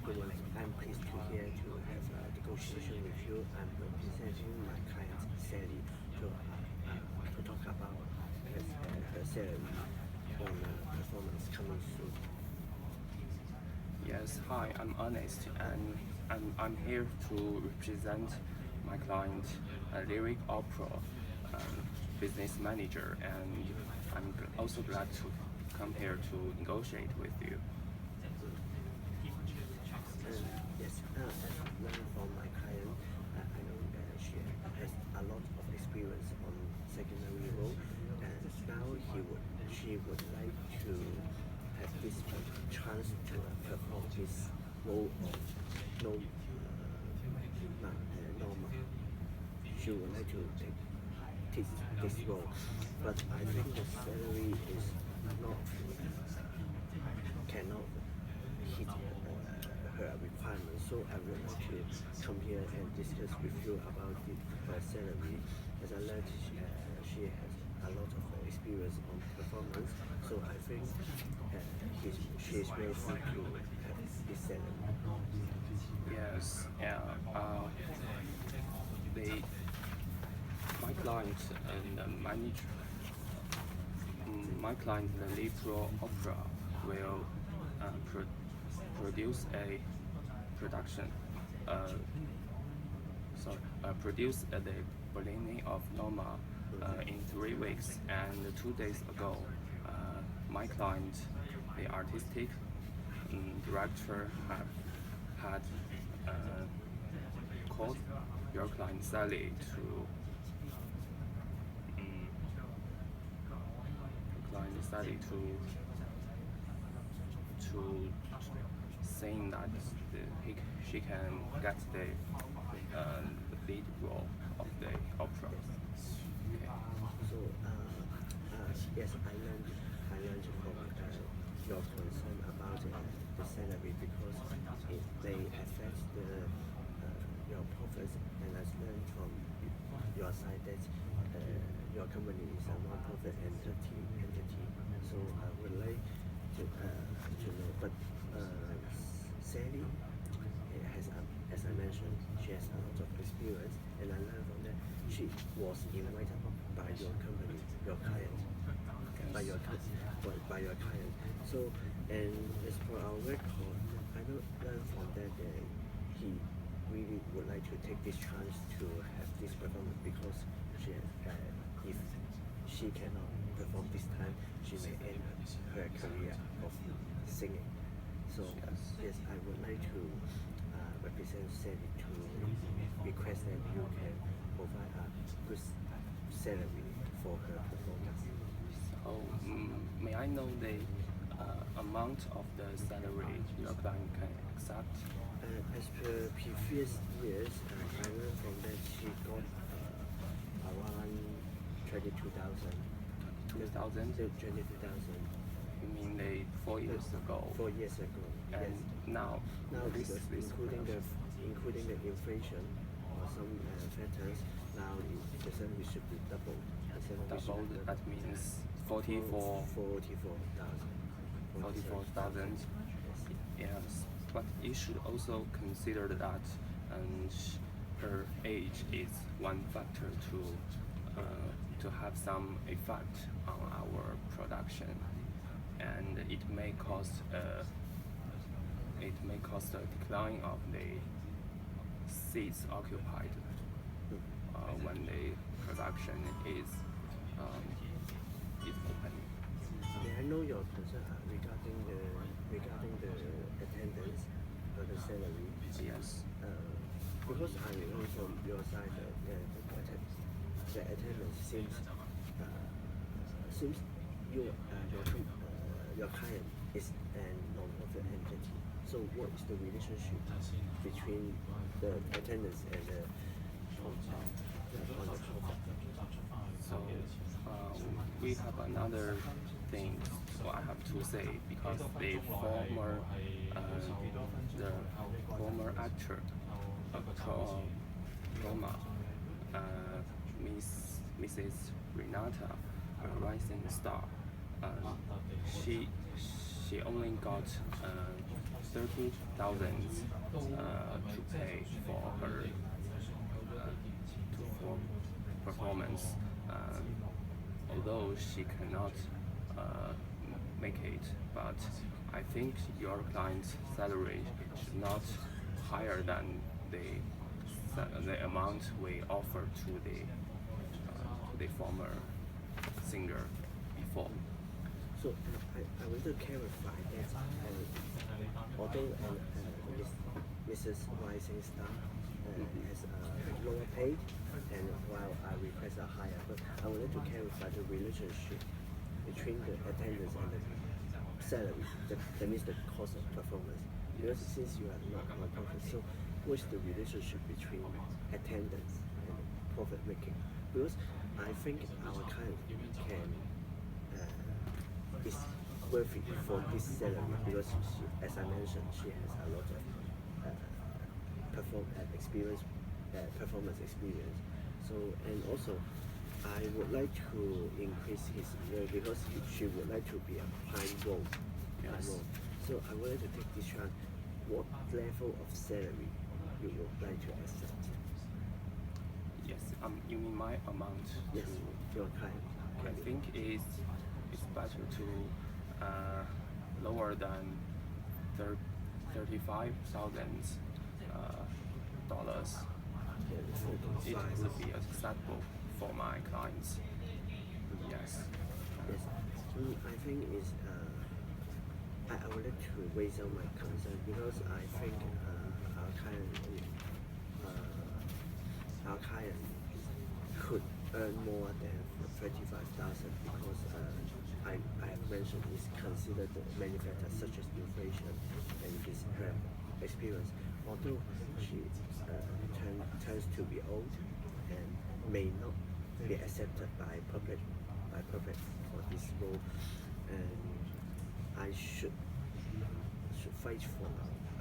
I'm pleased to hear to have a negotiation with you. I'm representing my client Sally to talk about her salary on performance coming soon. Yes, hi, I'm honest, and I'm here to represent my client, a lyric opera business manager, and I'm also glad to come here to negotiate with you. Yes, as learned from my client, I know that she has a lot of experience on secondary role, and now she would like to have this chance to perform this role of no normal. She would like to take this role, but I think the salary is not cannot hit her requirements. So I would like to come here and discuss with you about her salary. As I learned, she has a lot of experience on performance. So I think she is ready to have this salary. Yes, yeah. The my client and the manager, my client, the lead opera, will produce a production. Produce the Bellini of Norma in 3 weeks. And 2 days ago, my client, the artistic director, had called your client Sally to saying that she can get the lead role of the opera. Okay. So yes, I learned from your concern about the salary because they affect your profits, and I learned from your side that your company is a non-profit entity. So I would like to know, but Sally has, as I mentioned, she has a lot of experience, and I learned from that she was invited by your company, your client, by your client. So, and as for our record, I learned from that he really would like to take this chance to have this performance because if she cannot perform this time, she may end her career of singing. So yes, I would like to represent Sally to request that you can provide a good salary for her performance. So, may I know the amount of the salary your client can accept? As per previous years, I learned from that she got around 22,000. 2,000? 22,000. You mean 4 years ago? 4 years ago. And yes. Now Because including the inflation or some factors, now the salary should be doubled. Doubled, that means 44,000. 44,000. Yes, but you should also consider that her age is one factor to have some effect on our production, and it may cause a decline of the seats occupied when the production is open. May I know your concern regarding the attendance or the salary? Yes. Because I know from your side that the attendance seems your client is an non-profit entity. So what is the relationship between the attendance and the on the profit? So we have another thing I have to say, because the former actor Roma, Mrs. Renata, a rising star, she only got 30,000 to pay for her for performance. Although she cannot make it, but I think your client's salary is not higher than the amount we offered to the former singer before. So I want to clarify that although Mrs. Rising Star has a lower pay, and while I request a higher, but I wanted to clarify the relationship between the attendance and the salary. That means the cost of performance. Because since you are not non-profit, so what's the relationship between attendance and profit making? Because I think our client can is worthy for this salary because she, as I mentioned, she has a lot of performance experience. So, and also I would like to increase his because she would like to be a prime role. Yes. So I wanted to take this chance. What level of salary you would like to accept? Yes, you mean my amount? Yes, your client. I think it's better to lower than $35,000. It would be acceptable for my clients. Yes. Yes. I think it's I would like to raise out my concern because I think our client could earn more than 35,000 because I have mentioned is considered many factors such as inflation and his experience. Although she turns to be old and may not be accepted by public for this role, and I should fight for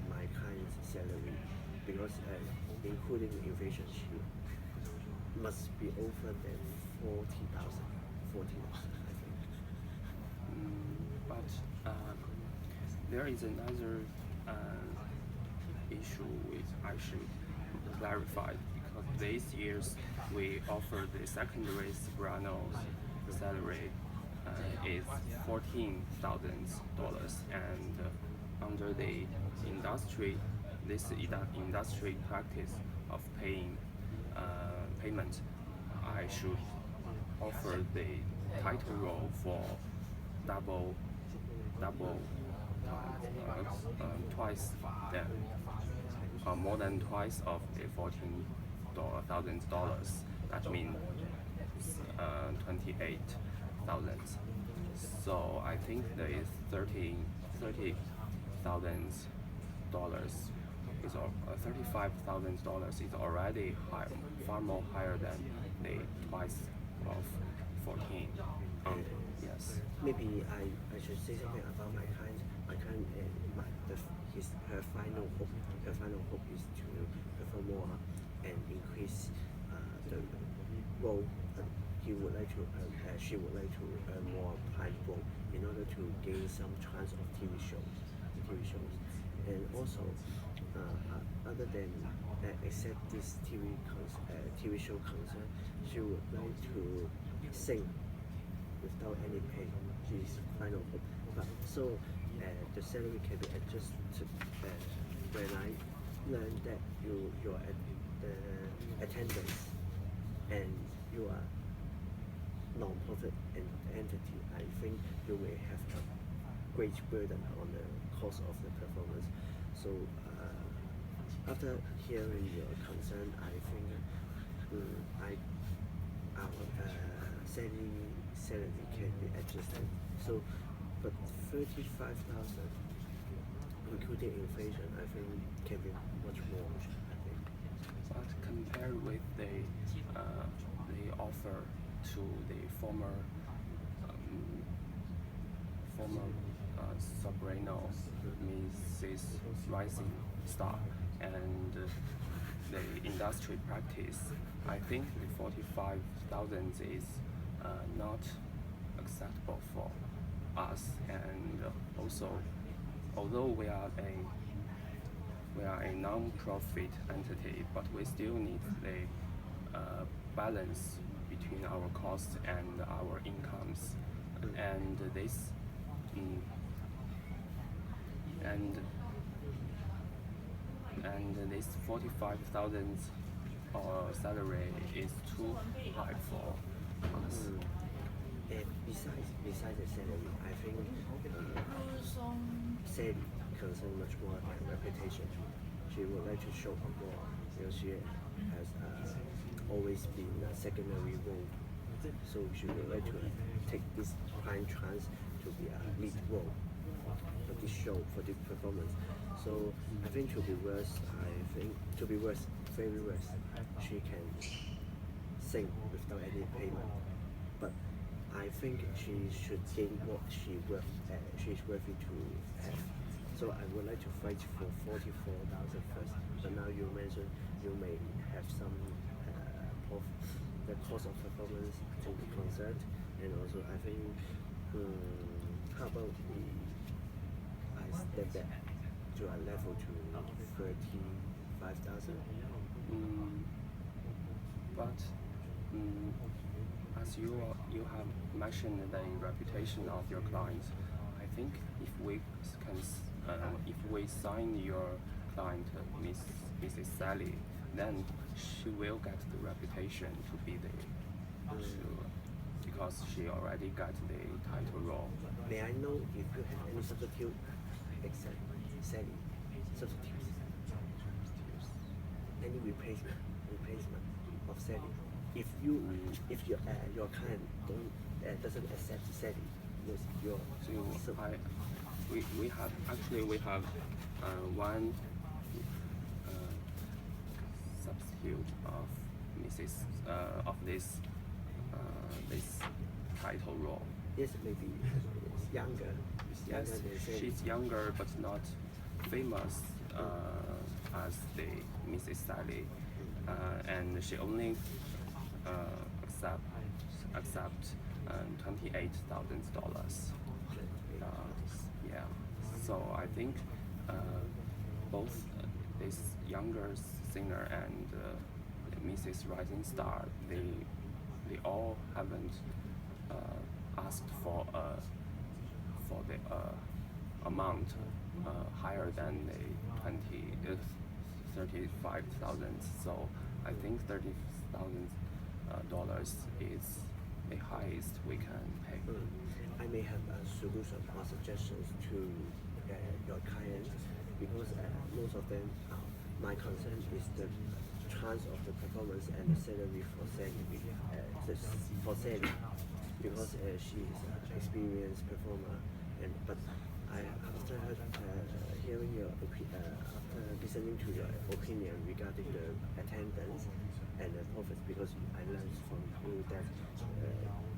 my client's salary because including inflation, she must be over than 40,000, I think. But there is another issue which I should clarify because these years we offer the secondary soprano salary is $14,000, and under the industry, this industry practice of payment, I should offer the title role for twice that more than twice of the $14,000. That means 28,000. So I think there is $35,000 is already high, far more higher than the twice of 14. Yes. Maybe I should say something about my client. My client her final hope is to perform more and increase the role. She would like to earn more prime role in order to gain some chance of TV shows, and also other than accept this TV show concern, she would like to sing without any pay. His final hope. But so the salary can be adjusted when I learned that you're at the attendance and you are non-profit entity. I think you may have a great burden on the cost of the performance. So after hearing your concern, I think our salary can be adjusted. So, but 35,000, including inflation, I think can be much more. I think. But compared with the offer to the former soprano, Mrs. Rising Star, and the industry practice, I think the 45,000 is not acceptable for us, and also, although we are a non-profit entity, but we still need the balance between our costs and our incomes, and this and this 45,000 salary is too high for us. And besides the salary, I think Sally concerns much more than reputation. She would like to show up more because she has always been a secondary role. So she would like to take this prime chance to be a lead role for this show, for this performance. So I think to be worse, very worse, she can sing without any payment. But I think she should gain what she's worthy to have. So I would like to fight for 44,000 first. But now you mentioned you may have some the cost of performance to be concerned, and also I think how about I step back to a level to 35,000. But as you have mentioned the reputation of your clients, I think if we sign your client, Mrs. Sally, then she will get the reputation to be the because she already got the title role. May I know if you have any substitute except Sally? Substitutes? Any replacement of Sally? If your client doesn't accept Sally, we have one substitute of this title role. Yes, maybe it's younger. Yes, she's younger but not famous as the Mrs. Sally, and she only accept $28,000. Yeah, so I think both this younger singer and Mrs. Rising Star, they all haven't asked for the amount higher than the 35,000. So I think $30,000 is the highest we can pay. I may have a solution or suggestions to your clients because most of them, my concern is the chance of the performance and the salary for Sally. Because she is an experienced performer, but after hearing after listening to your opinion regarding the attendance and the profits, because I learned from you that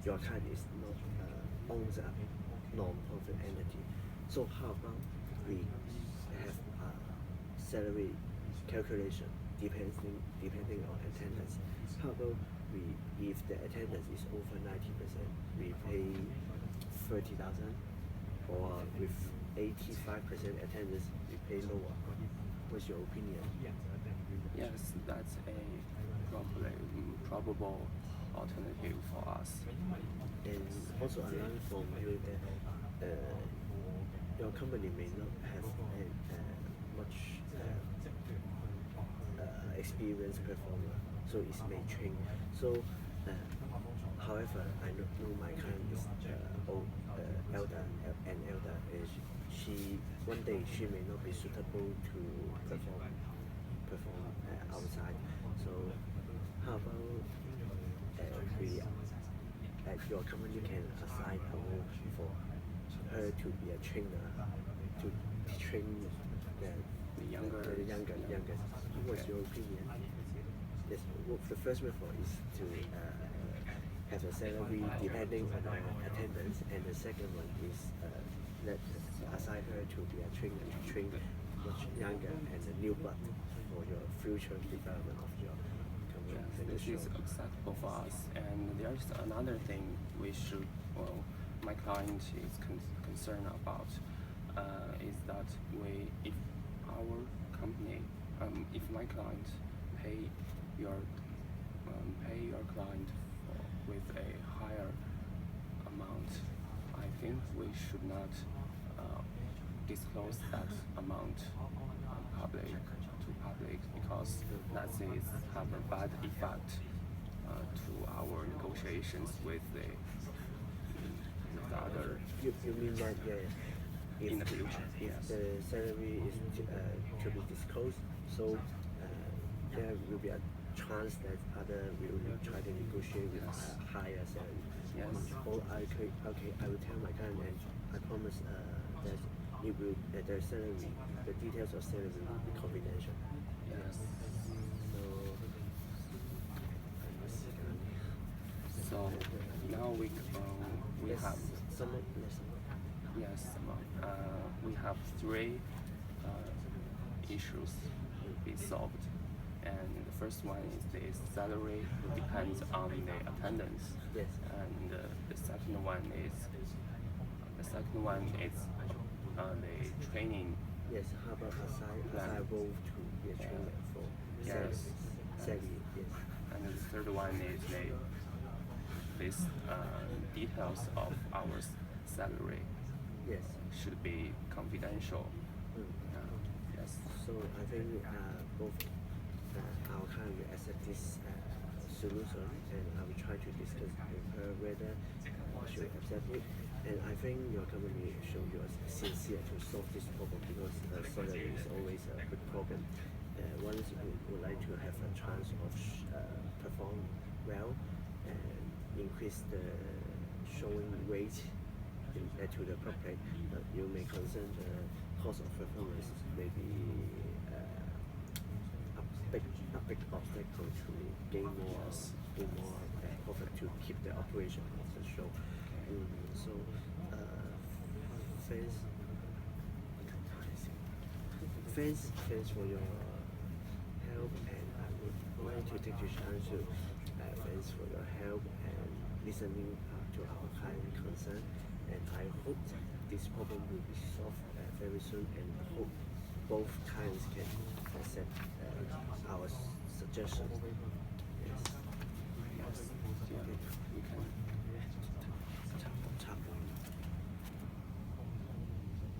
your client is not owns a non-profit entity. So how about we have a salary calculation depending on attendance? How about if the attendance is over 90%, we pay 30,000, or with 85% attendance, we pay lower? What's your opinion? Yes, that's a probable alternative for us. And also I learned from you that your company may not have much experienced performer, so it may train. So, however, I know my client is elder. One day she may not be suitable to perform outside. So, how about your company can assign a role for her to be a trainer, to train the youngest. What's your opinion? Yes, the first method is to have a salary depending on attendance, and the second one is assign her to be a trainer to train much younger and a new blood for your future development of your company. Yes, this is acceptable for us. And there's another thing we should my client is concerned about is that if our company, if my client pay your client with a higher amount, I think we should not disclose that amount public because that is have a bad effect to our negotiations with the other. You mean that if, in the future, if yes. the salary is to be disclosed, so there will be a chance that other will try to negotiate with Yes. a higher salary. Yes. Or okay, I will tell my client and I promise that it will their salary, the details of salary will be confidential. Yes. So So now we have yes, we have three issues to be solved, and the first one is the salary depends on the attendance, Yes. and the second one is the training. Yes, how about assign role to be a trainer for Yes. salary, yes. And the third one is this details of our salary Yes. should be confidential. Yes. So I think both our client will accept this solution, and I will try to discuss with her whether she will accept it. And I think your company show you are sincere to solve this problem because salary is always a big problem. Once we would like to have a chance of perform well and increase the showing weight to the public, you may concern the cost of performance may be a big obstacle to gain more profit to keep the operation of the show. So thanks for your help, and I would like to take this chance to thanks for your help and listening to our client concern, and I hope this problem will be solved very soon, and hope both clients can accept our suggestions. Yes. Yeah, we can.